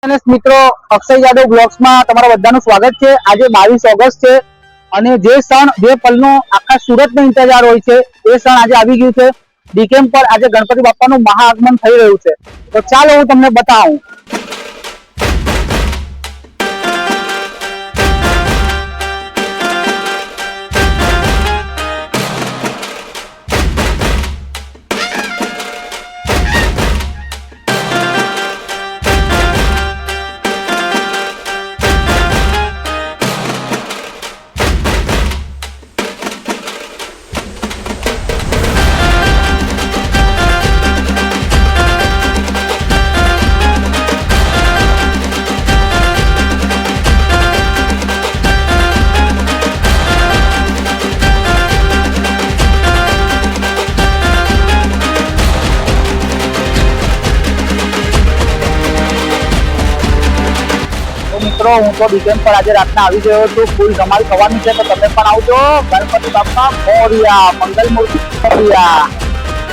મિત્રો, અક્ષય યાદવ બ્લોગ્સમાં તમારા બધાનું સ્વાગત છે। આજે 22 ઓગસ્ટ છે અને જે ક્ષણ જે પલનો આખા સુરતનો ઇંતજાર હોય છે એ ક્ષણ આજે આવી ગયું છે। ડીકેમ પર આજે ગણપતિ બાપાનું મહાઆગમન થઈ રહ્યું છે। તો ચાલો હું તમને બતાવું। મિત્રો, હું તો ડીકેમ પર આજે રાતના આવી ગયો છું। ફૂલ ધમાલ થવાની છે, તો તમે પણ આવજો। ગણપતિ બાપા મોરયા, મંગલ મૂર્તિ મોરયા।